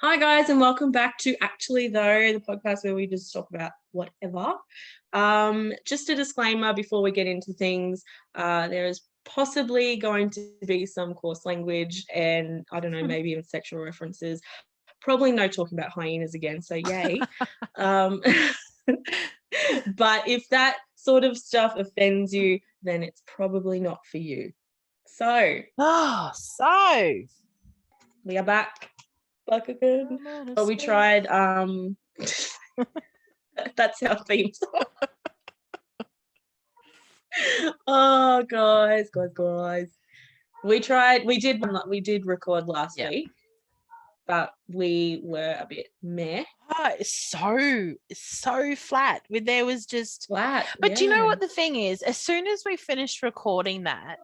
Hi guys, and welcome back to Actually Though, the podcast where we just talk about whatever. Just a disclaimer before we get into things, there is possibly going to be some coarse language and I don't know, maybe even sexual references. Probably no talking about hyenas again, so yay. But if that sort of stuff offends you, then it's probably not for you. So we are back again. But we tried that's our theme song. Oh guys. We did record last week, but we were a bit meh. It's so flat. There was just flat. But do you know what the thing is? As soon as we finished recording that,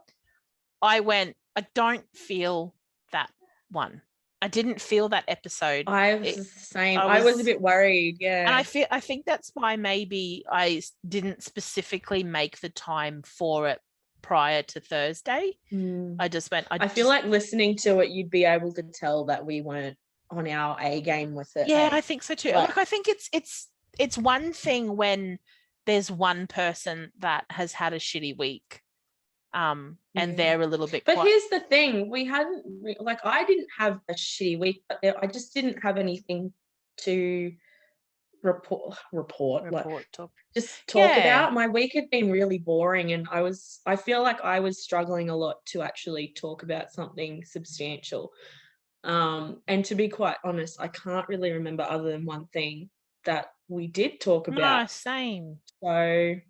I went, I don't feel that one. I didn't feel that episode. I was the same. I was a bit worried, yeah. And I think that's why maybe I didn't specifically make the time for it prior to Thursday. I just went. I feel like listening to it, you'd be able to tell that we weren't on our A game with it. Yeah, I think so too. Like, I think it's one thing when there's one person that has had a shitty week. And they're a little bit but here's the thing, we hadn't I didn't have a shitty week, but I just didn't have anything to report just talk about. My week had been really boring, and I feel like I was struggling a lot to actually talk about something substantial, and to be quite honest, I can't really remember other than one thing that we did talk about. No, same. So I'm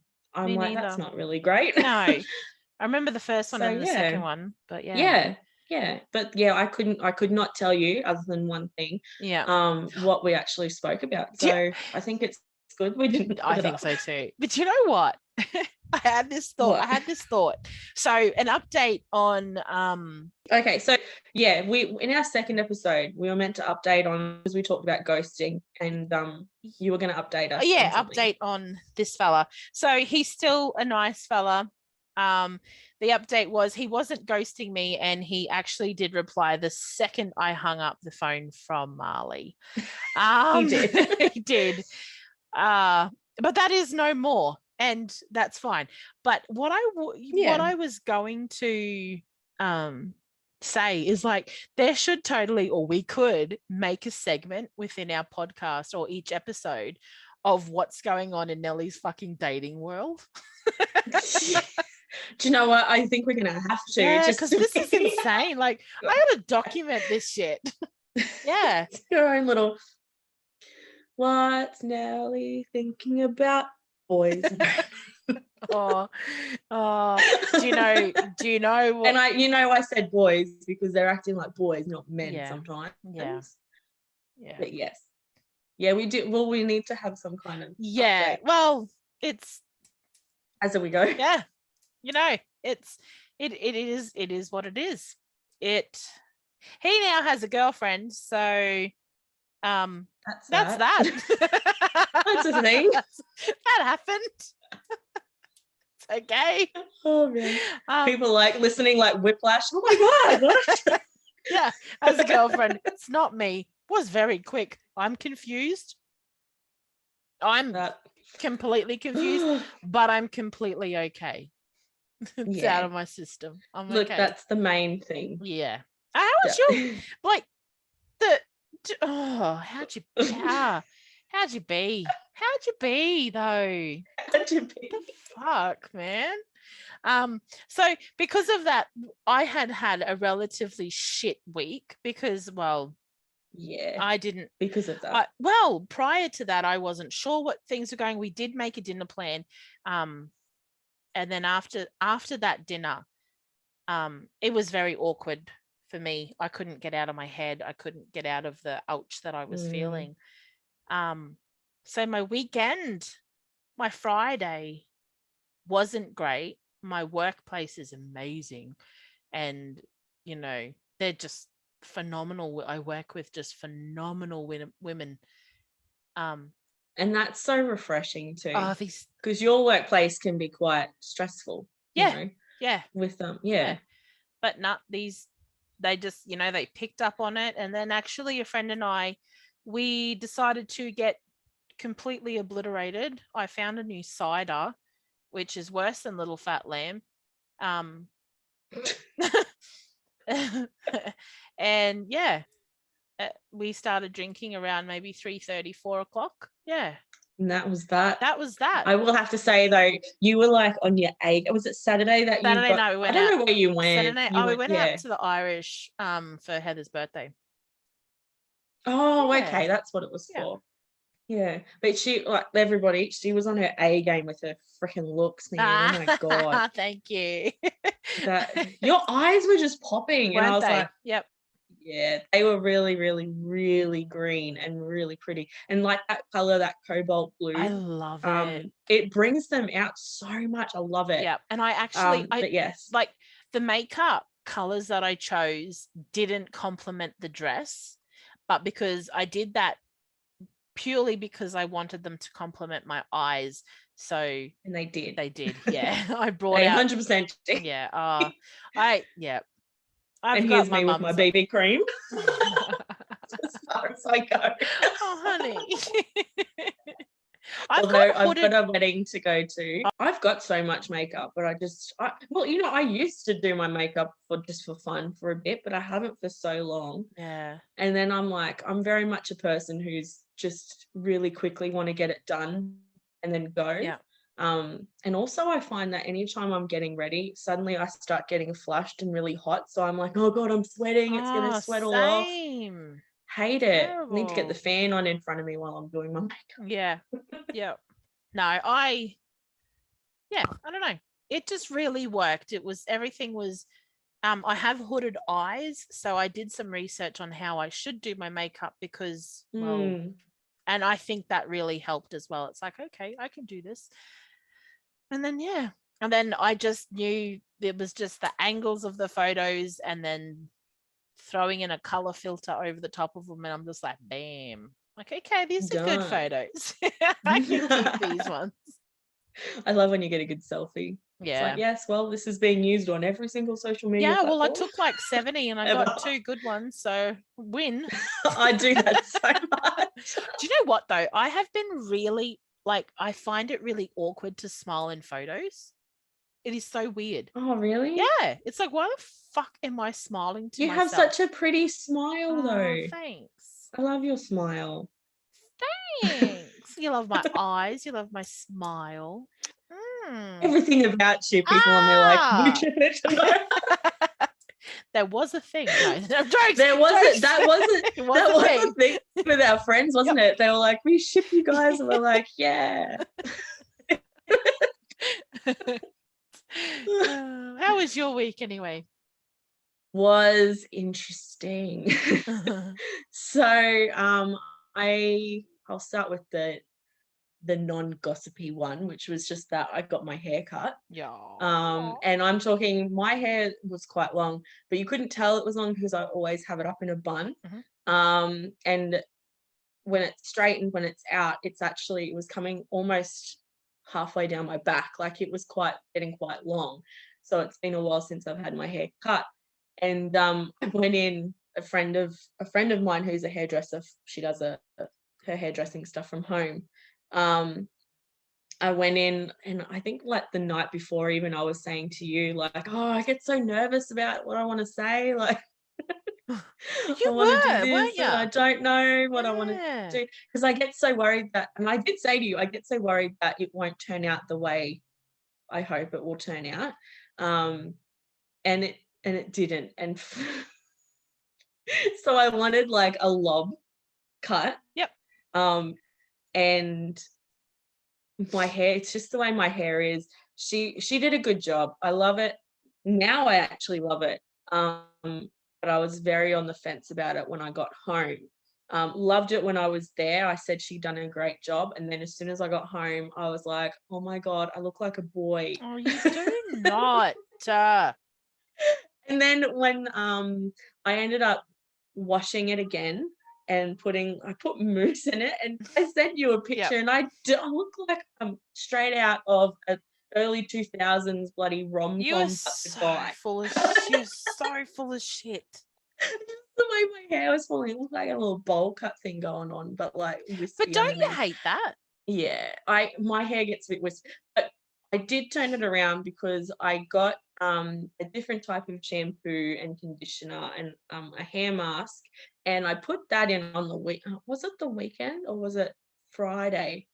Me like, neither. that's not really great. No. I remember the first one and the second one, but yeah. But yeah, I could not tell you other than one thing. What we actually spoke about. So I think it's good we didn't. I think so too. But you know what? I had this thought. So an update on Okay, so yeah, we in our second episode we were meant to update on, because we talked about ghosting, and you were going to update us. Update on this fella. So he's still a nice fella. The update was he wasn't ghosting me, and he actually did reply the second I hung up the phone from Marley. He did. He did. But that is no more, and that's fine. But what I was going to say is, like, there should totally, or we could make a segment within our podcast or each episode of what's going on in Nellie's fucking dating world. Do you know what? I think we're gonna have to. Yeah, because this is insane. Like, I gotta document this shit. Yeah. Your own little. What's Nellie thinking about, boys? Do you know what? And I said boys because they're acting like boys, not men sometimes. Yeah. But yes. Yeah, we do. Well, we need to have some kind of update. Well, it's as we go. Yeah. It is what it is. He now has a girlfriend, so that's that. That's a thing. That happened. It's okay. Oh man. People like listening like whiplash. Oh my god. Yeah, as a girlfriend. It's not me. Was very quick. I'm confused. I'm completely confused, but I'm completely okay. It's out of my system. I'm Look, okay. that's the main thing. Yeah. How was your how'd you be? How'd you be though? How'd you be? The fuck, man. So because of that, I had a relatively shit week because, I didn't, because of that. Prior to that, I wasn't sure what things were going. We did make a dinner plan. And then after that dinner, it was very awkward for me. I couldn't get out of my head. I couldn't get out of the ouch that I was feeling. So my Friday wasn't great. My workplace is amazing. And, they're just phenomenal. I work with just phenomenal women. And that's so refreshing too. Oh, because your workplace can be quite stressful. Yeah. With them. But not these they just, they picked up on it. And then actually a friend and I, we decided to get completely obliterated. I found a new cider, which is worse than Little Fat Lamb. And yeah, we started drinking around maybe 3:30, 4 o'clock. Yeah. And that was that. That was that. I will have to say though, you were like on your A. Was it Saturday that Saturday you got? night we went I don't out. know where you went. Saturday, we went out to the Irish for Heather's birthday. Oh, okay, that's what it was for. Yeah, but she, like everybody, she was on her A game with her freaking looks, man. Oh my god! Thank you. Your eyes were just popping, and I was like, "Yep, yeah, they were really, really, really green and really pretty, and like that color, that cobalt blue. I love it. It brings them out so much. I love it. Yeah, and I actually, but yes, like the makeup colors that I chose didn't complement the dress, but because I did that purely because I wanted them to complement my eyes. So and they did. Yeah. I brought out 100%. Yeah. And here's me with my BB cream. As far as I go. Oh, honey. I've got a wedding to go to. I've got so much makeup, but I used to do my makeup for fun for a bit, but I haven't for so long. Yeah. And then I'm very much a person who's just really quickly want to get it done and then go. Yeah. And also I find that anytime I'm getting ready, suddenly I start getting flushed and really hot. So I'm like, oh God, I'm sweating. It's going to sweat all off. Hate it. I need to get the fan on in front of me while I'm doing my makeup. Yeah. Yeah. No, I don't know. It just really worked. Everything was, I have hooded eyes. So I did some research on how I should do my makeup because, and I think that really helped as well. It's like, okay, I can do this. And then I just knew it was just the angles of the photos and then throwing in a color filter over the top of them. And I'm just like, bam. Like, okay, these are good photos. I can keep these ones. I love when you get a good selfie. Yeah. It's like, yes, well, this is being used on every single social media platform. Well, I took like 70 and I got 2 good ones, so win. I do that so much. Do you know what though? I have been really, like, I find it really awkward to smile in photos. It is so weird. Oh, really? Yeah. It's like, why the fuck am I smiling to myself? You have such a pretty smile though. Thanks. I love your smile. Thanks. You love my eyes. You love my smile. Everything about you, people, and they're like, you get to know. There was a thing. No, that was a thing with our friends, wasn't it? They were like, we ship you guys, and we're like, yeah. How was your week anyway? Was interesting. So I'll start with the non-gossipy one, which was just that I got my hair cut. Yeah. And I'm talking, my hair was quite long, but you couldn't tell it was long because I always have it up in a bun. And when it's straight and when it's out, it was coming almost halfway down my back. Like it was getting quite long. So it's been a while since I've had my hair cut. And I went in, a friend of mine who's a hairdresser, she does her hairdressing stuff from home. I went in, and I think like the night before even I was saying to you, like, oh, I get so nervous about what I want to say. Like, you weren't you? And I don't know what I want to do, because I get so worried that, and I did say to you, I get so worried that it won't turn out the way I hope it will turn out. And it didn't. And so I wanted like a lob cut. Yep. And my hair, it's just the way my hair is. She did a good job. I love it. Now I actually love it. But I was very on the fence about it when I got home. Loved it when I was there. I said she'd done a great job. And then as soon as I got home, I was like, oh my God, I look like a boy. Oh, you do not. And then when I ended up washing it again and I put mousse in it, and I sent you a picture, and I look like I'm straight out of an early 2000s bloody rom-com. You're so full of shit. The way my hair was falling, it looked like a little bowl cut thing going on, but like wispy But don't you underneath. hate that? Yeah, my hair gets a bit wispy, but I did turn it around because I got a different type of shampoo and conditioner and a hair mask, and I put that in on the week. Was it the weekend or was it Friday?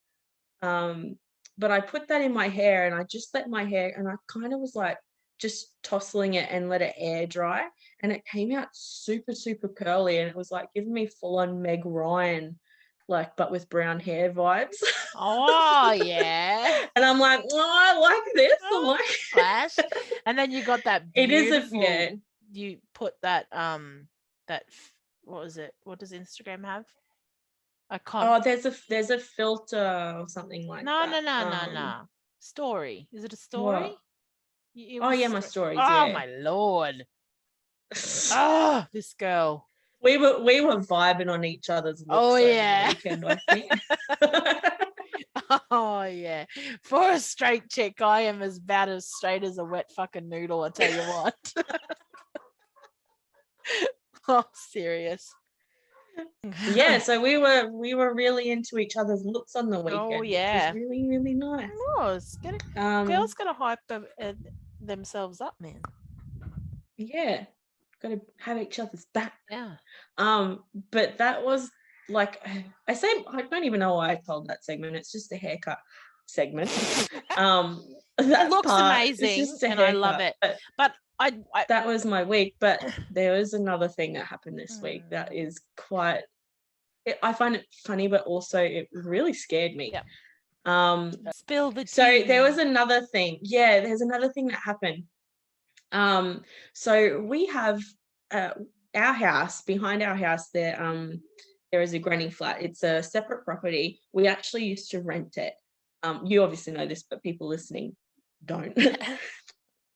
But I put that in my hair and I just let my hair, and I kind of was like just tousling it and let it air dry, and it came out super, super curly, and it was like giving me full on Meg Ryan, like, but with brown hair vibes. Oh, yeah. And I'm like, oh, I like this. I Oh, like flash. And then you got that it is beautiful, yeah. you put that, what was it? What does Instagram have? I can't. Oh, there's a filter or something like No, that. no. Story. Is it a story? What? It Oh was. yeah, my stories, Oh, yeah. my Lord. Oh, this girl. We were vibing on each other's Oh, looks over the yeah. weekend, I think. Oh, yeah. For a straight chick, I am about as straight as a wet fucking noodle, I tell you what. Oh, serious. Yeah, so we were really into each other's looks on the weekend, Oh, which yeah. was really, really nice. Girls gotta hype themselves up, man. Yeah, gotta have each other's back. Yeah. But that was like I say, I don't even know why I told that segment. It's just a haircut segment. That It looks part, amazing, it's just a and I love haircut. it. But I That was my week. But there was another thing that happened this week that is quite. I find it funny, but also it really scared me. Yep. Spill the tea. So there was another thing. Yeah, there's another thing that happened. So we have our house, behind our house there is a granny flat. It's a separate property. We actually used to rent it. You obviously know this, but people listening don't.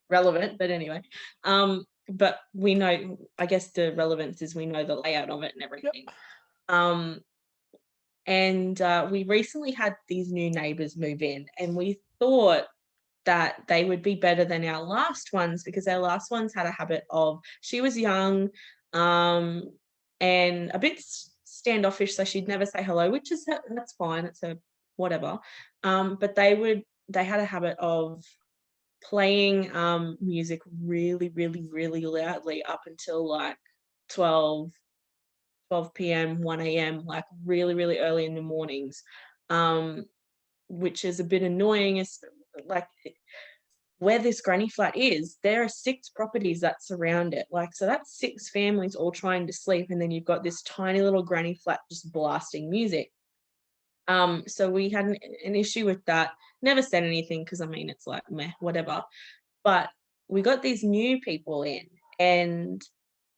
Relevant, but anyway. But we know, I guess the relevance is we know the layout of it and everything. Yep. And we recently had these new neighbours move in, and we thought that they would be better than our last ones, because our last ones had a habit of, she was young and a bit standoffish, so she'd never say hello, which is, that's fine, it's a whatever. But they had a habit of playing music really, really, really loudly up until like 12 p.m, 1 a.m, like really, really early in the mornings, which is a bit annoying. Is like where this granny flat is, there are 6 properties that surround it. Like, so that's 6 families all trying to sleep, and then you've got this tiny little granny flat just blasting music. So we had an issue with that. Never said anything because I mean it's like meh, whatever. But we got these new people in, and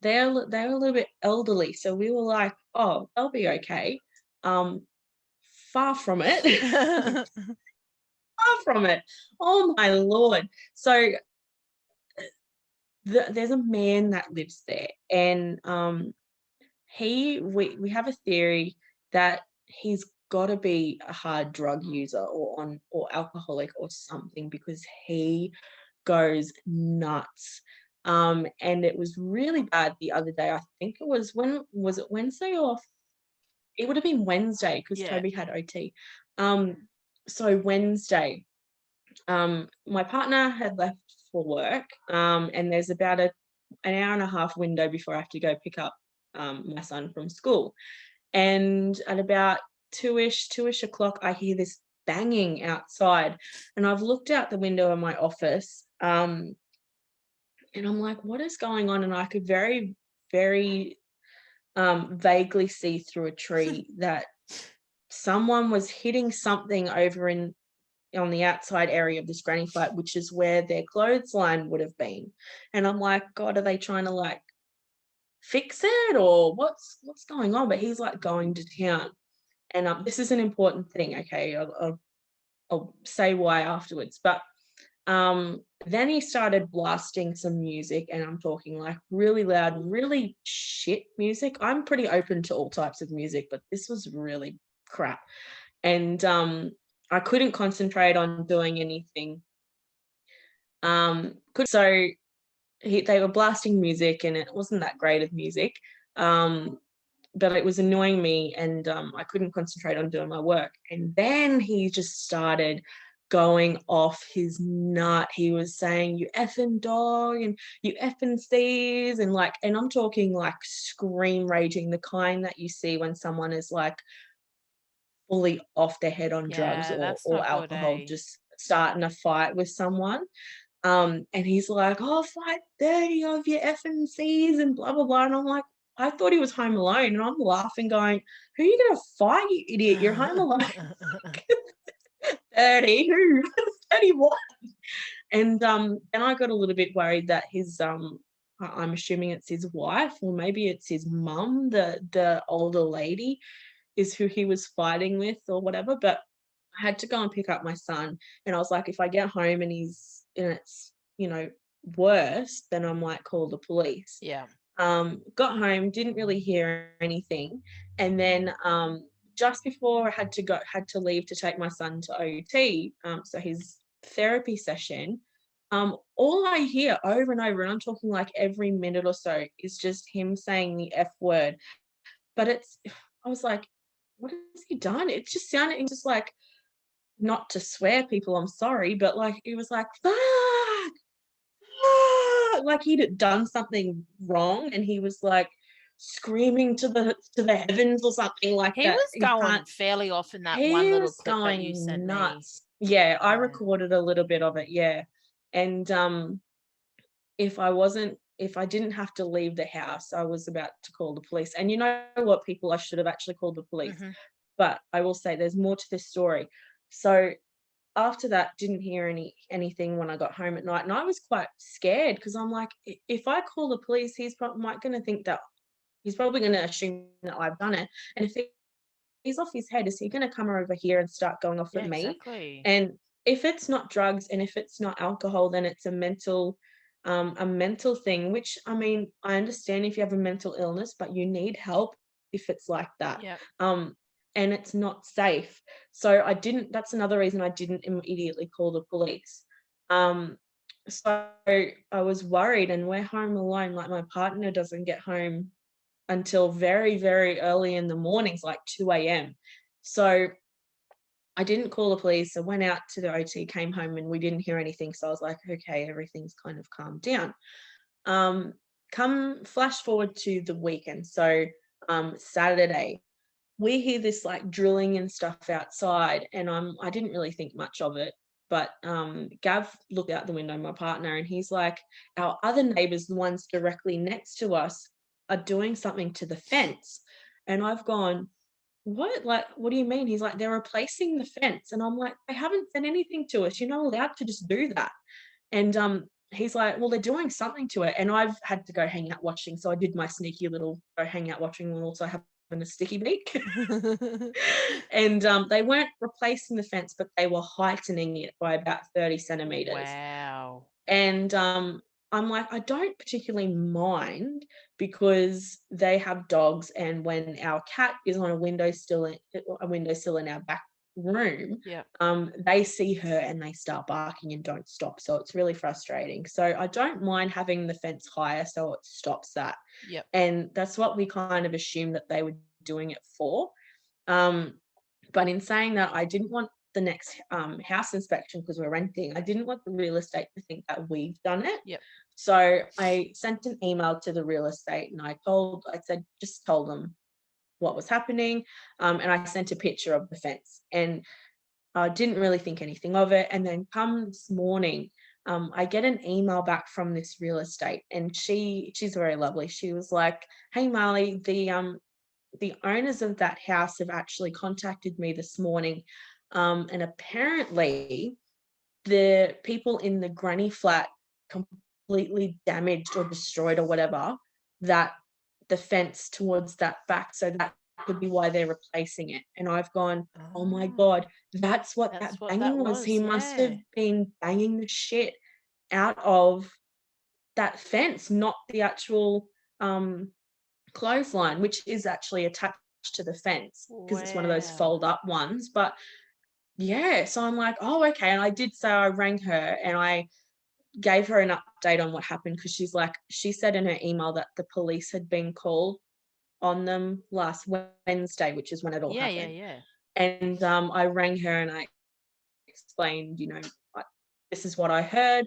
they're a little bit elderly, so we were like, oh, they'll be okay. Far from it. Far from it. Oh my Lord. So there's a man that lives there, and we have a theory that he's got to be a hard drug user or alcoholic or something, because he goes nuts. And it was really bad the other day. I think it was, when was it, Wednesday, or it would have been Wednesday, because Toby had OT. So Wednesday, my partner had left for work, and there's about an hour and a half window before I have to go pick up my son from school. And at about 2ish o'clock, I hear this banging outside, and I've looked out the window of my office, and I'm like, what is going on? And I could very, very vaguely see through a tree that someone was hitting something over on the outside area of this granny flat, which is where their clothesline would have been. And I'm like, God, are they trying to like fix it, or what's going on? But he's like going to town. And this is an important thing, okay? I'll say why afterwards. But then he started blasting some music, and I'm talking like really loud, really shit music. I'm pretty open to all types of music, but this was really crap. And I couldn't concentrate on doing anything. So they were blasting music, and it wasn't that great of music. But it was annoying me, and I couldn't concentrate on doing my work. And then he just started going off his nut. He was saying, "You effing dog," and "You effing thieves," and like, and I'm talking like scream raging, the kind that you see when someone is like fully off their head on drugs Yeah, or that's not good, alcohol, eh? just starting a fight with someone. And he's like, "I'll fight 30 of you effing C's," and blah, blah, blah. And I'm like, I thought he was home alone, and I'm laughing going, "Who are you gonna fight, you idiot? You're home alone." 30, who? 31. And I got a little bit worried that his, I'm assuming it's his wife, or maybe it's his mum, the older lady, is who he was fighting with or whatever. But I had to go and pick up my son, and I was like, if I get home and it's, worse, then I might call the police. Yeah. Got home, didn't really hear anything, and then just before I had to leave to take my son to OT, so his therapy session, all I hear over and over, and I'm talking like every minute or so, is just him saying the F word. But I was like, what has he done? It just sounded just like, not to swear, people, I'm sorry, but like it was like, fuck, fuck, like he'd done something wrong, and he was like screaming to the heavens or something like He that. was He going can't. fairly off in that one He little was clip that you sent going me. nuts. Yeah, I Yeah. recorded a little bit of it. Yeah, and if I didn't have to leave the house, I was about to call the police. And you know what, people, I should have actually called the police. Mhm. But I will say there's more to this story. So after that, didn't hear anything when I got home at night, and I was quite scared because I'm like, If I call the police, he's probably gonna assume that I've done it, and if he's off his head, is he gonna come over here and start going off Yeah, at me?" exactly. And if it's not drugs and if it's not alcohol, then it's a mental thing, which, I mean, I understand if you have a mental illness, but you need help if it's like that. Yep. And it's not safe. So that's another reason I didn't immediately call the police. So I was worried, and we're home alone. Like, my partner doesn't get home until very, very early in the mornings, like 2 a.m. So I didn't call the police. I went out to the OT, came home, and we didn't hear anything. So I was like, okay, everything's kind of calmed down. Um, Come flash forward to the weekend. So Saturday, we hear this like drilling and stuff outside, and I didn't really think much of it. But Gav looked out the window, my partner, and he's like, our other neighbours, the ones directly next to us, are doing something to the fence. And I've gone, what? Like, what do you mean? He's like, they're replacing the fence. And I'm like, they haven't said anything to us. You're not allowed to just do that. And he's like, well, they're doing something to it. And I've had to go hang out watching. So I did my sneaky little go hang out watching and also having a sticky beak. And they weren't replacing the fence, but they were heightening it by about 30 centimeters. Wow. And I'm like, I don't particularly mind because they have dogs, and when our cat is on a windowsill in our back room, Yeah. they see her and they start barking and don't stop. So it's really frustrating. So I don't mind having the fence higher so it stops that. Yep. And that's what we kind of assumed that they were doing it for. But in saying that, I didn't want the next house inspection, because we're renting, I didn't want the real estate to think that we've done it. Yep. So I sent an email to the real estate, and just told them what was happening. And I sent a picture of the fence, and I didn't really think anything of it. And then come this morning, I get an email back from this real estate, and she's very lovely. She was like, "Hey Marley, the owners of that house have actually contacted me this morning, and apparently the people in the granny flat completely damaged or destroyed or whatever that the fence towards that back, so that could be why they're replacing it." And I've gone, oh my God, that's what that That's what that banging was. was. He must have Yeah. been banging the shit out of that fence, not the actual clothesline, which is actually attached to the fence because it's one of those Wow. fold up ones. But yeah, so I'm like, oh, okay. And I did say I rang her, and I gave her an update on what happened, because she said in her email that the police had been called on them last Wednesday, which is when it all happened. Yeah. And I rang her and I explained, this is what I heard.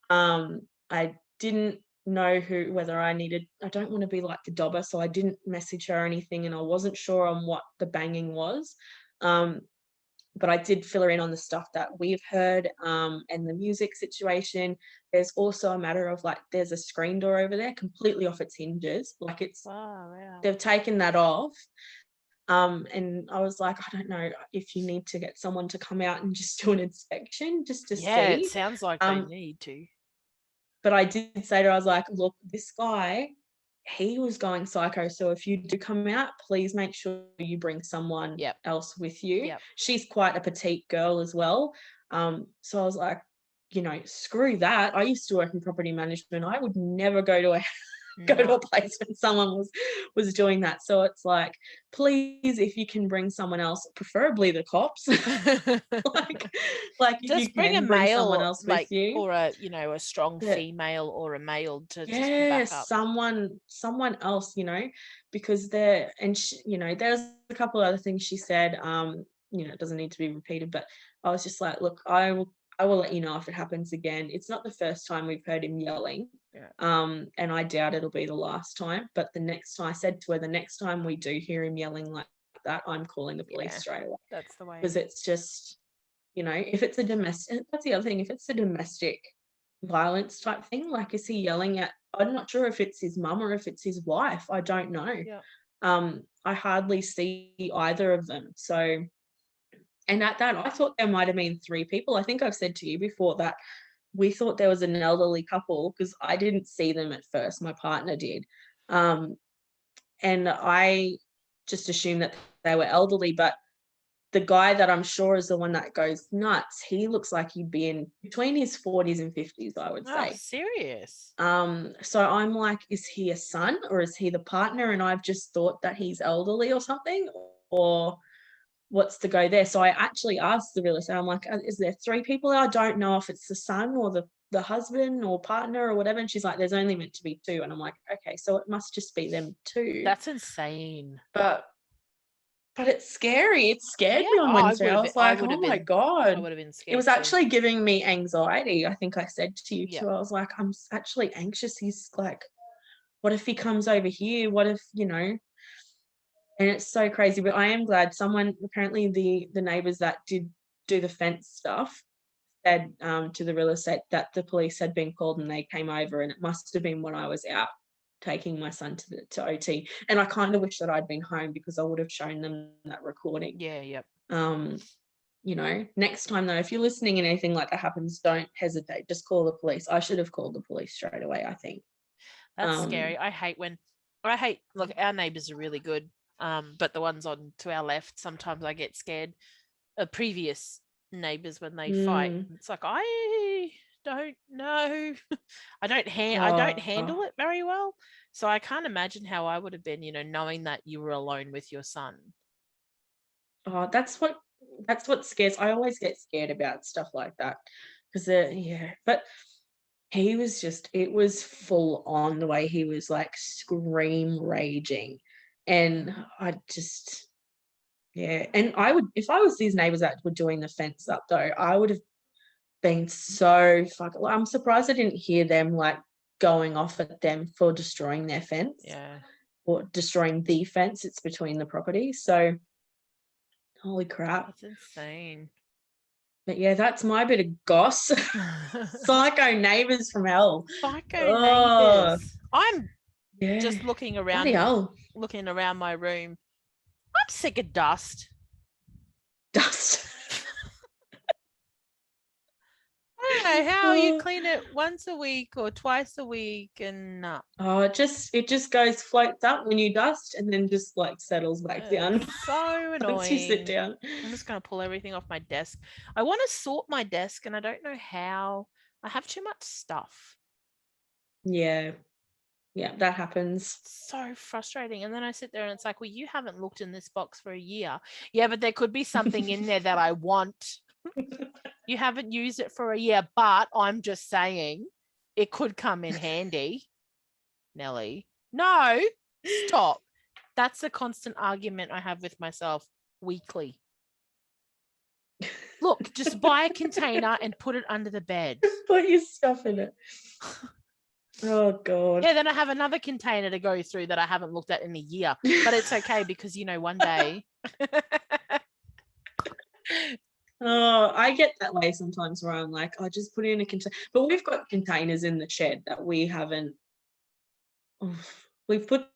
I didn't know whether I don't want to be like the dobber, so I didn't message her or anything, and I wasn't sure on what the banging was. But I did fill her in on the stuff that we've heard, and the music situation. There's also a matter of there's a screen door over there completely off its hinges. They've taken that off. And I was like, I don't know if you need to get someone to come out and just do an inspection just to see. Yeah, it sounds like they need to. But I did say to her, I was like, look, this guy, he was going psycho. So if you do come out, please make sure you bring someone else with you. Yep. She's quite a petite girl as well. So I was like, screw that. I used to work in property management. I would never go to a place when someone was doing that. So it's like, please, if you can bring someone else, preferably the cops, just bring a male, someone else with you, or a strong female or a male to just back up. someone else, because there's a couple of other things she said. It doesn't need to be repeated, but I was just like, look, I will let you know if it happens again. It's not the first time we've heard him yelling. And I doubt it'll be the last time. But I said to her, the next time we do hear him yelling like that, I'm calling the police straight away. That's the way. Because it's just, if it's a domestic, that's the other thing. If it's a domestic violence type thing, is he yelling at, I'm not sure if it's his mum or if it's his wife. I don't know. I hardly see either of them. So, and at that, I thought there might have been 3 people. I think I've said to you before that we thought there was an elderly couple, because I didn't see them at first. My partner did. And I just assumed that they were elderly, but the guy that I'm sure is the one that goes nuts, he looks like he'd be in between his 40s and 50s, I would say. Oh, serious? So I'm like, is he a son or is he the partner? And I've just thought that he's elderly or something, or what's the go there? So I actually asked the real estate, I'm like, is there 3 people there? I don't know if it's the son or the husband or partner or whatever. And she's like, there's only meant to be 2. And I'm like, okay, so it must just be them 2. That's insane. But it's scary. It scared me on Wednesday. I was like, oh my God. I would have been scared. It was actually giving me anxiety. I think I said to you too, I was like, I'm actually anxious. He's like, what if he comes over here? What if, and it's so crazy. But I am glad apparently the neighbours that did do the fence stuff said to the real estate that the police had been called and they came over, and it must have been when I was out taking my son to OT. And I kind of wish that I'd been home, because I would have shown them that recording. Next time though, if you're listening and anything like that happens, don't hesitate. Just call the police. I should have called the police straight away, I think. That's scary. Look, our neighbours are really good. But the ones on to our left, sometimes I get scared of previous neighbours when they fight. It's like, I don't know. I don't handle it very well. So I can't imagine how I would have been, knowing that you were alone with your son. Oh, that's what scares. I always get scared about stuff like that, because but he was it was full on the way he was like scream raging. And I just, and I would, if I was these neighbours that were doing the fence up though, I would have been so fucking, I'm surprised I didn't hear them going off at them for destroying their fence. Or destroying the fence. It's between the properties. So, holy crap. That's insane. But that's my bit of goss. Psycho neighbours from hell. Psycho neighbours. I'm just looking around my room. I'm sick of dust. I don't know how you clean it once a week or twice a week, and it just floats up when you dust, and then just settles back down. So annoying. Once you sit down. I'm just gonna pull everything off my desk. I want to sort my desk, and I don't know how. I have too much stuff. Yeah, that happens. So frustrating. And then I sit there and it's like, well, you haven't looked in this box for a year. Yeah, but there could be something in there that I want. You haven't used it for a year, but I'm just saying. it could come in handy. Nelly, no, stop. That's a constant argument I have with myself weekly. Look, just buy a container and put it under the bed. Put your stuff in it. Oh, God. Yeah, then I have another container to go through that I haven't looked at in a year. But it's okay because, one day. Oh, I get that way sometimes where I'm like, I just put it in a container. But we've got containers in the shed that we haven't. We've put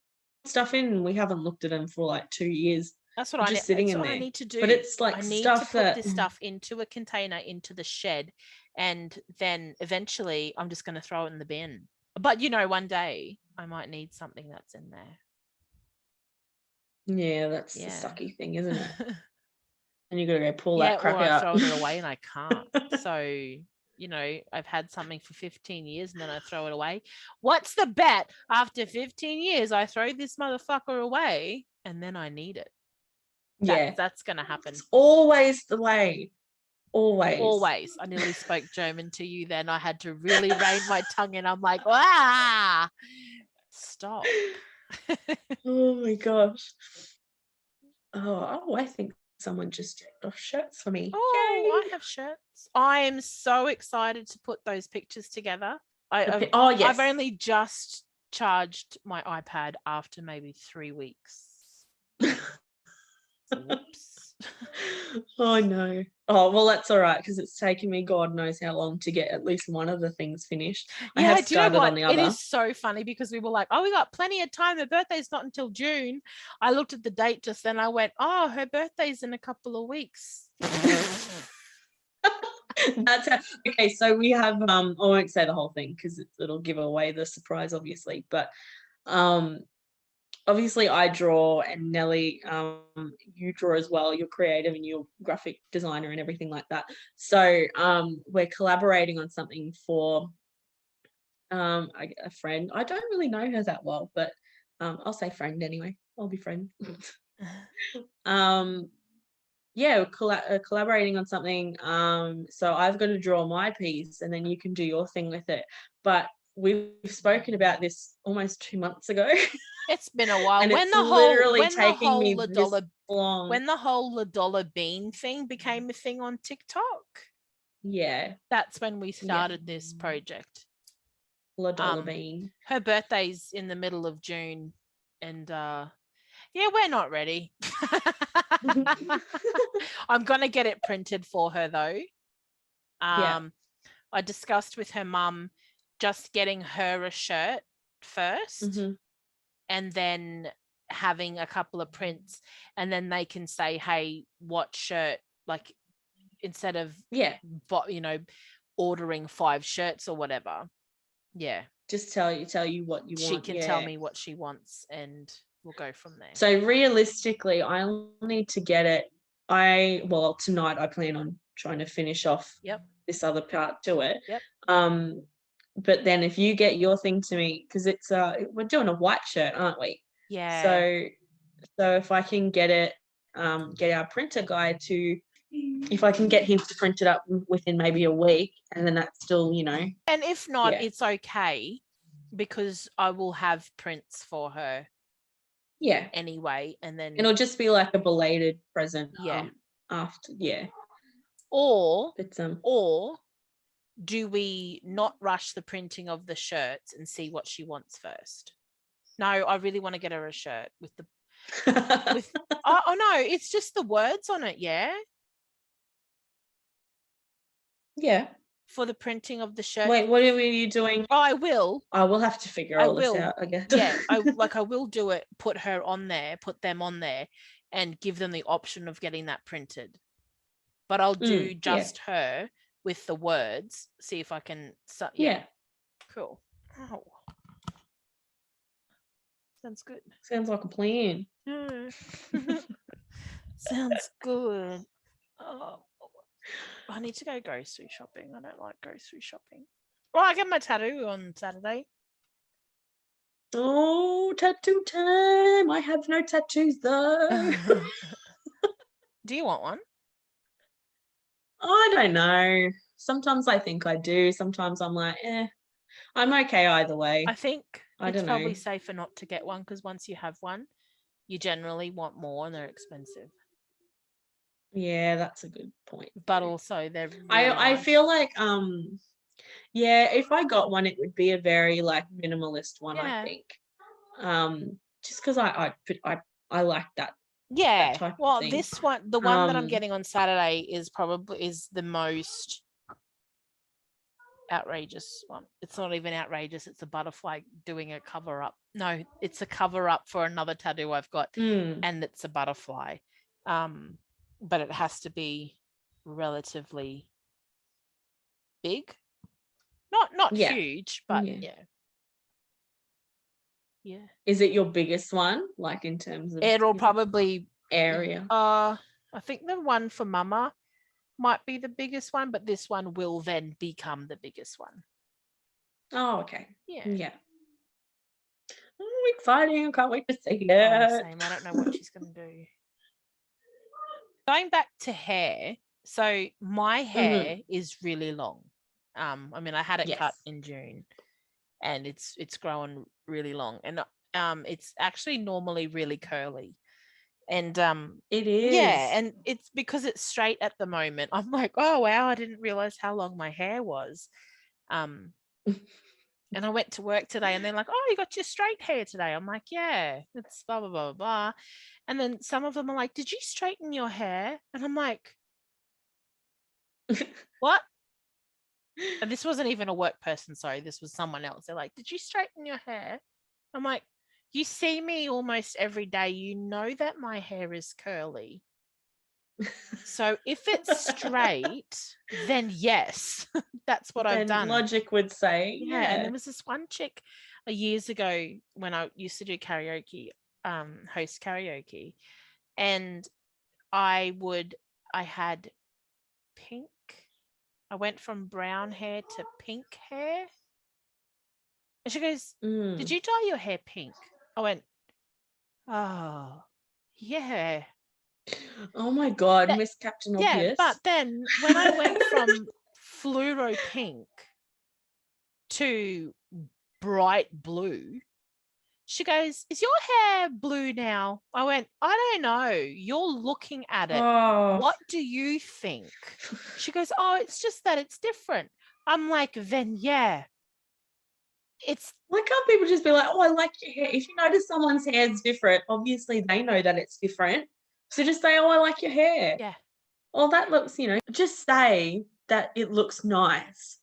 stuff in and we haven't looked at them for like 2 years. That's what just sitting in there. I need to do. But it's like I need stuff to put this stuff into a container into the shed, and then eventually I'm just going to throw it in the bin. But one day I might need something that's in there. Yeah, that's the sucky thing, isn't it? And you got to go pull that crap or out. I'm throwing it away and I can't. So I've had something for 15 years and then I throw it away. What's the bet? After 15 years, I throw this motherfucker away and then I need it. That's going to happen. It's always the way. Always. I nearly spoke German to you then. I had to really rein my tongue in. I'm like, ah, stop. Oh my gosh. Oh, I think someone just checked off shirts for me. Oh, Yay. I have shirts. I am so excited to put those pictures together. Yes. I've only just charged my iPad after maybe 3 weeks. Whoops. Oh no. Oh well, that's all right because it's taken me God knows how long to get at least one of the things finished. I have started on the other. It is so funny because we were like, oh, we got plenty of time. Her birthday's not until June. I looked at the date just then. I went, oh, her birthday's in a couple of weeks. That's okay. So we have I won't say the whole thing because it'll give away the surprise, obviously. But obviously I draw, and Nelly, you draw as well. You're creative and you're graphic designer and everything like that. So we're collaborating on something for a friend. I don't really know her that well, but I'll say friend anyway. I'll be friend. We're collaborating on something. So I've got to draw my piece and then you can do your thing with it. But we've spoken about this almost 2 months ago. It's been a while. When the whole $1 bean thing became a thing on TikTok. Yeah. That's when we started this project. $1 bean. Her birthday's in the middle of June and we're not ready. I'm gonna get it printed for her though. I discussed with her mum just getting her a shirt first, and then having a couple of prints, and then they can say, hey, what shirt, like instead of ordering 5 shirts or whatever. Yeah. Just tell you what you want. She can tell me what she wants and we'll go from there. So realistically, I'll need to get it. Tonight I plan on trying to finish off this other part to it. But then if you get your thing to me, because it's we're doing a white shirt, aren't we? Yeah. So if I can get it, get our printer guy to, if I can get him to print it up within maybe a week, and then that's still, And if not, it's okay because I will have prints for her. Yeah. Anyway, and then it'll just be like a belated present. After. Or do we not rush the printing of the shirts and see what she wants first? No, I really want to get her a shirt with the oh no, it's just the words on it, Yeah. For the printing of the shirt. Wait, what are you doing? Oh, I will. I will have to figure all this out, I guess. Yeah, I will do it, put them on there and give them the option of getting that printed. But I'll do just her with the words, see if I can Cool. Oh. Sounds good. Sounds like a plan. Sounds good. Oh, I need to go grocery shopping. I don't like grocery shopping. Well, I get my tattoo on Saturday. Oh, tattoo time. I have no tattoos though. Do you want one? I don't know. Sometimes I think I do. Sometimes I'm like, I'm okay either way. I think it's don't probably know. safer not to get one because once you have one, you generally want more and they're expensive. Yeah, that's a good point. But also they're really I nice. feel like yeah, if I got one, it would be a very like minimalist one, I think. Just because I like that. Yeah. That type well, of thing. this one, the one that I'm getting on Saturday is the most outrageous one. It's not even outrageous. It's a butterfly doing a cover up. No, it's a cover up for another tattoo I've got, and it's a butterfly. But it has to be relatively big. Not huge, but yeah. Is it your biggest one, like in terms of? It'll probably area. I think the one for Mama might be the biggest one, but this one will then become the biggest one. Oh, okay. Yeah. Oh, exciting! I can't wait to see it. Oh, same. I don't know what she's going to do. Going back to hair, so my hair is really long. I mean, I had it cut in June, and it's grown really long, and it's actually normally really curly, and it is. Yeah, and it's because it's straight at the moment. I'm like, oh wow, I didn't realize how long my hair was. And I went to work today and they're like, oh, you got your straight hair today. I'm like, yeah, it's blah, blah, blah, blah. And then some of them are like, did you straighten your hair? And I'm like, what? And this wasn't even a work person. Sorry, this was someone else. They're like, did you straighten your hair? I'm like, you see me almost every day. You know that my hair is curly. So if it's straight, then yes, that's what I've done. Logic would say, yeah. And there was this one chick years ago when I used to do karaoke, host karaoke, and I had pink. I went from brown hair to pink hair. And she goes, did you dye your hair pink? I went, oh, yeah. Oh my God, Miss Captain Obvious. Yeah, but then when I went from fluoro pink to bright blue, she goes, is your hair blue now? I went, I don't know. You're looking at it. Oh. What do you think? She goes, oh, it's just that it's different. I'm like, then yeah. Why can't people just be like, oh, I like your hair? If you notice someone's hair is different, obviously they know that it's different. So just say, oh, I like your hair. Yeah. Well, that looks, just say that it looks nice.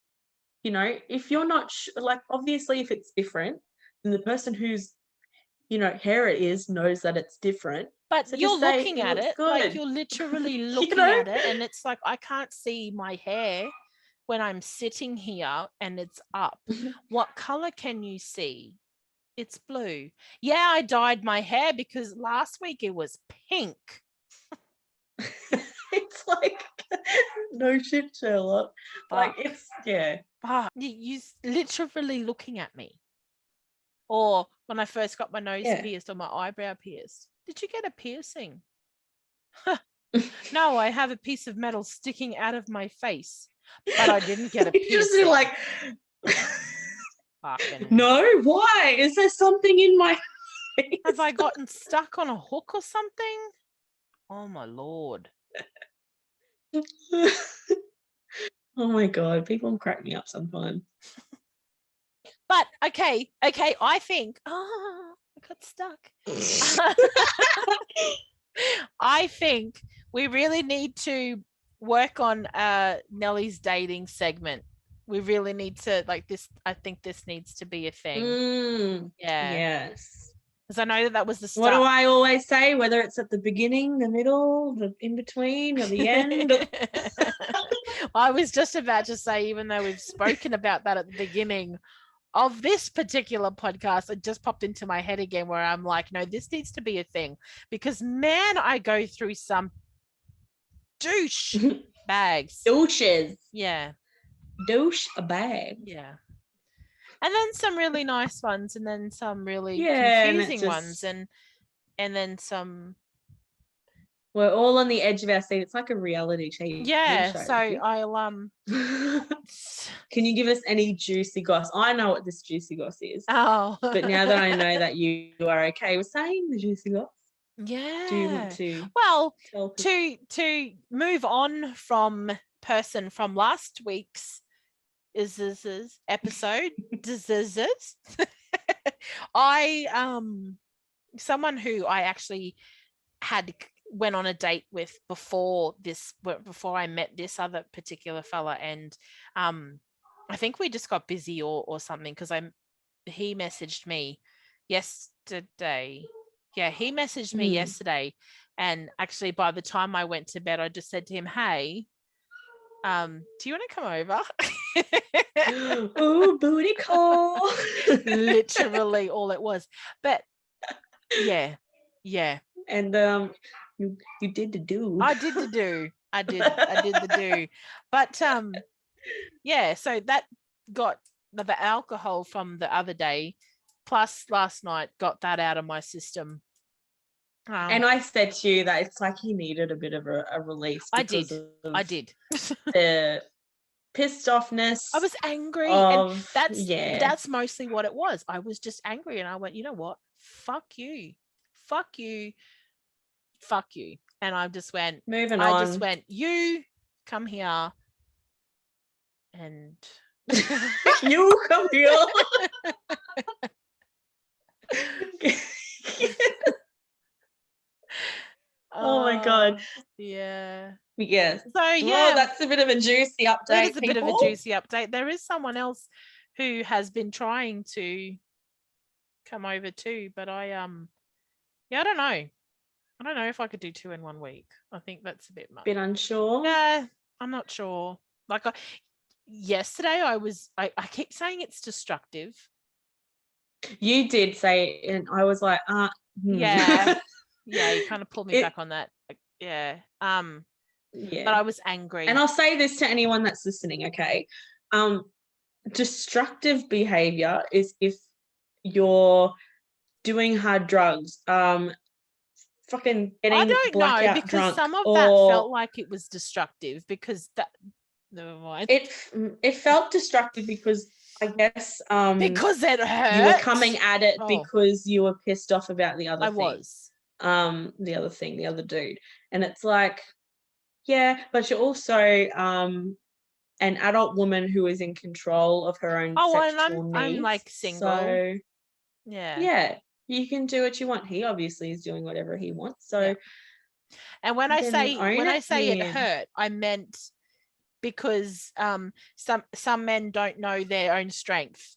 If you're not like, obviously if it's different, then the person whose, hair it is knows that it's different. But so you're looking at it, good. like you're literally looking at it, and it's like, I can't see my hair when I'm sitting here and it's up. What color can you see? It's blue. Yeah, I dyed my hair because last week it was pink. It's like, no shit, Sherlock. Like, it's, yeah. You're literally looking at me. Or when I first got my nose pierced or my eyebrow pierced. Did you get a piercing? No, I have a piece of metal sticking out of my face, but I didn't get a piercing. You're just like, no, why? Is there something in my face? Have I gotten stuck on a hook or something? Oh my Lord. Oh my God, people crack me up sometimes. But okay, I think, I got stuck. I think we really need to work on Nellie's dating segment. We really need to, like, this. I think this needs to be a thing. Yes. Because I know that was the start. What do I always say? Whether it's at the beginning, the middle, the in between, or the end. I was just about to say, even though we've spoken about that at the beginning of this particular podcast, it just popped into my head again where I'm like, no, this needs to be a thing. Because, man, I go through some douche bags. Douches. Yeah. Douche a bag. Yeah. And then some really nice ones, and then some really confusing ones, and then some We're all on the edge of our seat. It's like a reality TV Yeah, show. so I'll Can you give us any juicy goss? I know what this juicy goss is. Oh. But now that I know that you are okay with saying the juicy goss, yeah. do you want to? Well, tell to move on from last week's episode, I someone who I actually went on a date with before I met this other particular fella, and I think we just got busy or something, because he messaged me yesterday. Yeah, he messaged me yesterday, and actually by the time I went to bed, I just said to him, "Hey, do you want to come over?" Oh, booty call. Literally all it was. But yeah. And you did the do. I did the do. I did the do. But yeah, so that got the alcohol from the other day plus last night got that out of my system. And I said to you that it's like he needed a bit of a release. I did. The pissed offness. I was angry, and that's mostly what it was. I was just angry, and I went, you know what? Fuck you, and I just went. I just went. You come here, and you come here. Oh my god. Yeah. Yes. So yeah, well, that's a bit of a juicy update. That is a bit of a juicy update. There is someone else who has been trying to come over too, but I don't know. I don't know if I could do 2 in 1 week. I think that's a bit much. Bit unsure. Yeah, I'm not sure. Like yesterday, I keep saying it's destructive. You did say it, and I was like, Yeah. Yeah, you kind of pulled me back on that. Yeah. Yeah. But I was angry. And I'll say this to anyone that's listening, okay? Destructive behavior is if you're doing hard drugs, fucking getting I don't know, because drunk, some of that felt like it was destructive, because that never mind. It felt destructive because I guess because it hurt. You were coming at it because you were pissed off about the other thing. I was. The other dude. And it's like, yeah, but you're also an adult woman who is in control of her own sexual needs. I'm like single. So yeah, you can do what you want. He obviously is doing whatever he wants. So yeah. And when I say it hurt, I meant because some men don't know their own strength.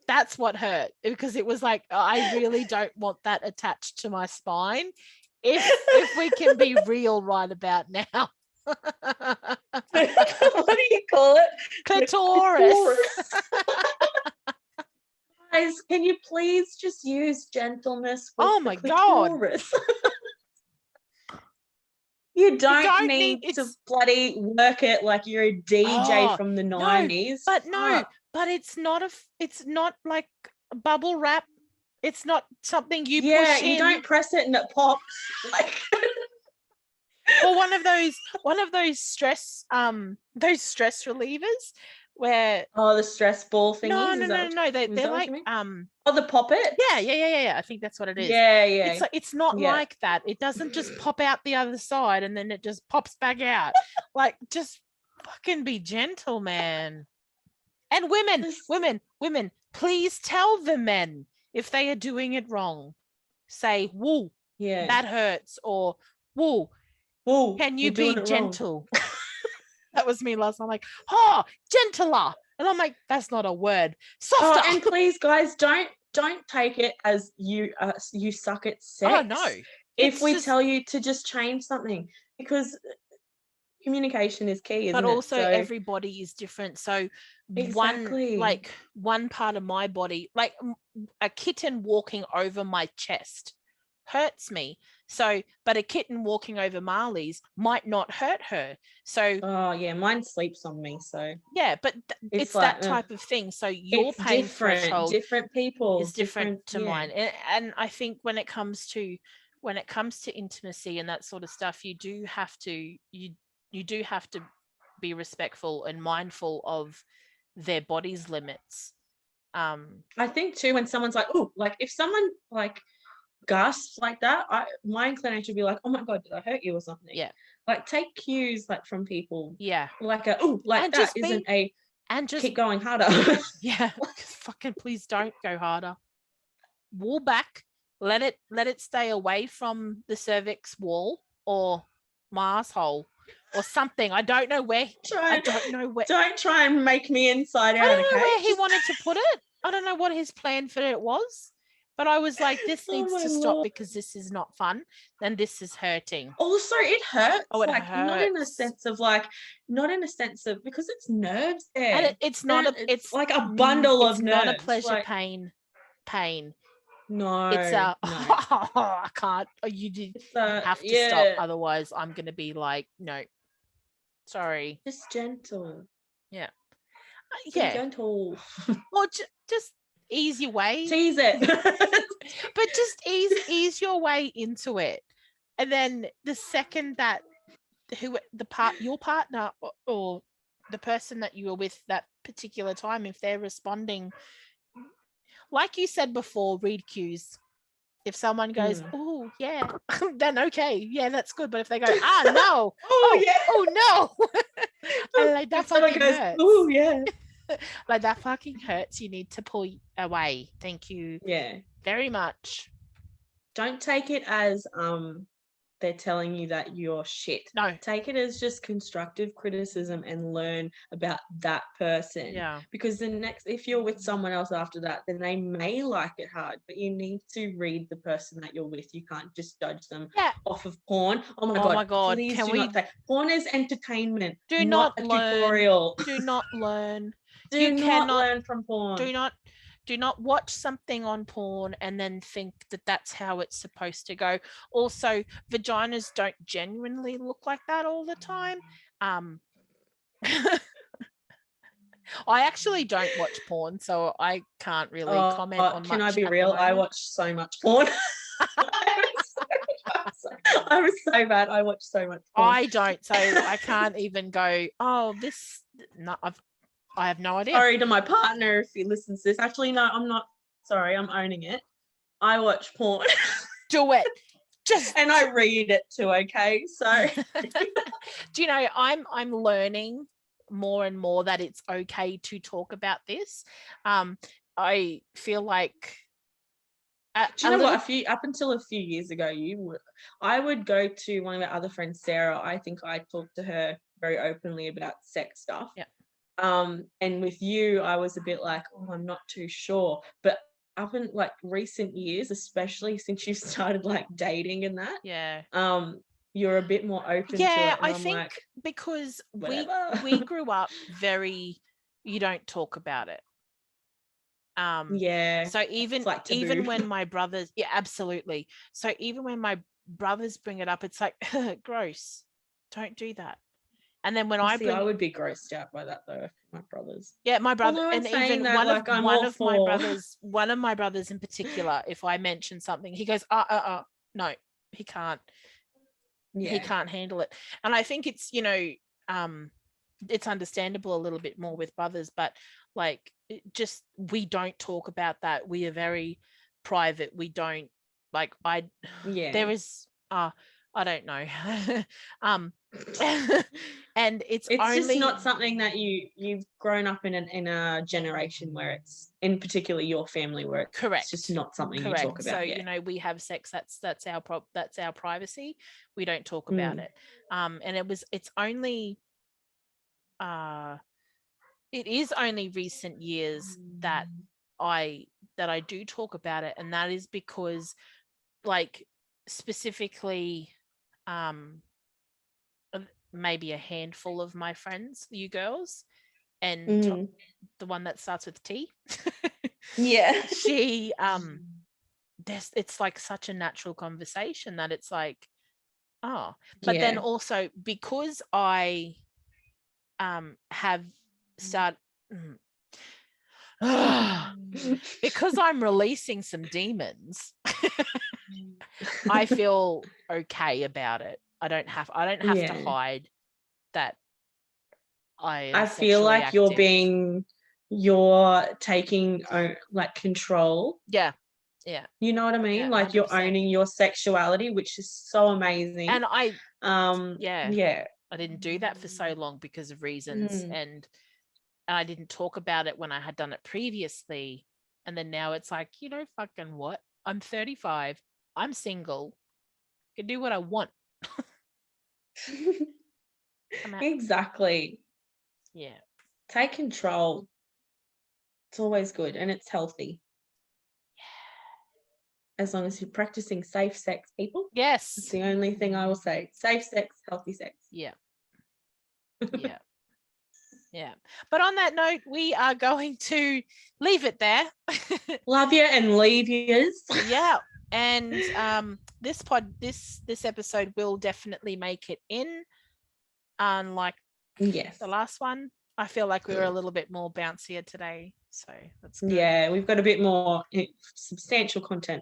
That's what hurt, because it was like, I really don't want that attached to my spine. If we can be real right about now. What do you call it? Clitoris. Guys, can you please just use gentleness with oh my clitoris? God. You don't need to bloody work it like you're a DJ from the 90s. But it's not like bubble wrap. It's not something you push in. Yeah, you don't press it and it pops. Like or one of those stress relievers where the stress ball thingies. No. They're like the pop it? Yeah. I think that's what it is. Yeah. It's not like that. It doesn't just pop out the other side and then it just pops back out. Like, just fucking be gentle, man. And women, please tell the men if they are doing it wrong. Say, woo, that hurts, or woo, can you be gentle? That was me last night. I'm like, gentler. And I'm like, that's not a word. Softer. And please, guys, don't take it as you suck at sex. Oh, no. If we tell you to just change something, because communication is key, isn't it? But also everybody is different. So one part of my body, like a kitten walking over my chest, hurts me. So, but a kitten walking over Marley's might not hurt her. So, oh yeah, mine sleeps on me. So yeah, but it's like, that type of thing. So your it's pain threshold different people is different to yeah. mine. And I think when it comes to intimacy and that sort of stuff, you do have to be respectful and mindful of their body's limits. I think too, when someone's like, oh, like if someone like gasps like that, my inclination would be like, oh my God, did I hurt you or something? Yeah. Like take cues like from people. Yeah. Like like and that isn't keep going harder. Yeah. Fucking please don't go harder. Wall back. Let it stay away from the cervix wall or my asshole or something. I don't know where. Don't try and make me inside out. I don't know where he wanted to put it. I don't know what his plan for it was. But I was like, this needs to stop because this is not fun and this is hurting. Also, it hurts. Oh, it like hurts. not in a sense of because it's nerves there. And it's not it's like a bundle of nerves. It's not a pleasure pain. No. It's no. I can't. You have to stop. Otherwise, I'm gonna be like, no. Sorry. Just gentle. Yeah. Be gentle. Or just ease your way. Tease it. But just ease your way into it. And then the second that your partner or the person that you were with that particular time, if they're responding, like you said before, read cues. If someone goes, oh yeah, then okay, yeah, that's good. But if they go, no, oh no, like that fucking hurts. Oh yeah. Like that fucking hurts. You need to pull away. Thank you. Yeah. Very much. Don't take it as they're telling you that you're shit. No. Take it as just constructive criticism and learn about that person. Yeah. Because if you're with someone else after that, then they may like it hard, but you need to read the person that you're with. You can't just judge them off of porn. Oh my God. Please porn is entertainment. Do not a learn. tutorial. Do not learn. You cannot learn from porn. Do not watch something on porn and then think that that's how it's supposed to go. Also, vaginas don't genuinely look like that all the time. I actually don't watch porn, so I can't really comment on much. Can I be real? I watch so much porn. I was so bad. I watch so much porn. I don't, so I can't even go, I have no idea. Sorry to my partner if he listens to this. Actually, no, I'm not sorry. I'm owning it. I watch porn. Do it. And I read it too, okay? So do you know, I'm learning more and more that it's okay to talk about this. I feel like do you know what? Up until a few years ago, I would go to one of our other friends, Sarah. I think I talked to her very openly about sex stuff. Yeah. And with you, I was a bit like, I'm not too sure. But up in like recent years, especially since you started like dating and that, you're a bit more open to it. Yeah, I think because we grew up you don't talk about it. So even when my brothers, absolutely. So even when my brothers bring it up, it's like gross. Don't do that. And then when I would be grossed out by that though, my brothers. Yeah, my brother, and even one of my brothers in particular, if I mention something, he goes, no, he can't. Yeah. He can't handle it. And I think it's, it's understandable a little bit more with brothers, but like we don't talk about that. We are very private. We don't there is I don't know. And it's only just not something that you've grown up in a generation where it's, in particular your family, where it's just not something you talk about. So we have sex. That's our privacy. We don't talk about it. And it's only it is only recent years that I do talk about it, and that is because like specifically maybe a handful of my friends, you girls, and the one that starts with T. Yeah. She it's like such a natural conversation that it's like, oh, but then also because I have started because I'm releasing some demons, I feel okay about it. I don't have to hide that I feel like active. you're taking like control. Yeah. You know what I mean? Yeah, like you're 100%. owning your sexuality, which is so amazing. And I I didn't do that for so long because of reasons, and I didn't talk about it when I had done it previously. And then now it's like, fucking what? I'm 35. I'm single. I can do what I want. Exactly. Yeah. Take control. It's always good and it's healthy. As long as you're practicing safe sex, people. Yes. It's the only thing I will say. Safe sex, healthy sex. Yeah. Yeah. Yeah. But on that note, we are going to leave it there. Love you and leave yous. Yeah. And this episode will definitely make it in. Unlike the last one. I feel like we were a little bit more bouncier today. So that's good. Yeah, we've got a bit more substantial content.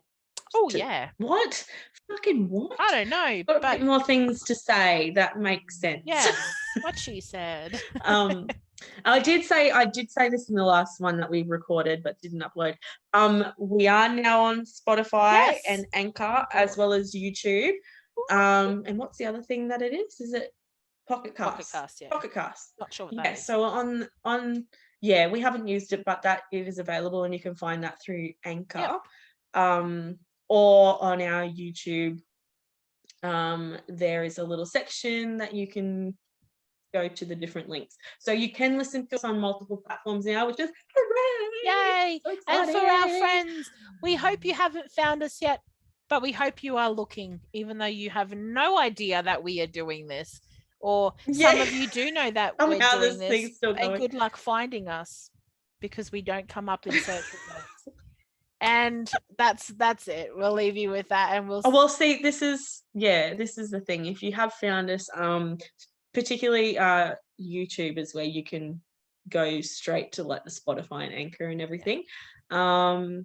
Oh, yeah. What? Fucking what? I don't know. Got a bit more things to say that makes sense. Yes, what she said. I did say this in the last one that we recorded but didn't upload. We are now on Spotify and Anchor as well as YouTube. And what's the other thing that it is? Is it Pocket Cast? Pocket Cast, yeah. Pocket Cast. Not sure what that is. So on we haven't used it, but that it is available and you can find that through Anchor. Yep. Or on our YouTube. There is a little section that you can go to the different links. So you can listen to us on multiple platforms now, which is hooray! Yay! So and for our friends, we hope you haven't found us yet, but we hope you are looking, even though you have no idea that we are doing this. Or some of you do know that we're doing this. And good luck finding us because we don't come up in search results. And that's it. We'll leave you with that, and we'll see. This is the thing. If you have found us, particularly YouTube is where you can go straight to like the Spotify and Anchor and everything. So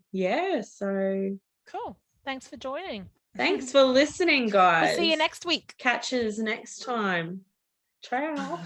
cool. Thanks for joining. Thanks for listening, guys. We'll see you next week. Catch us next time. Ciao.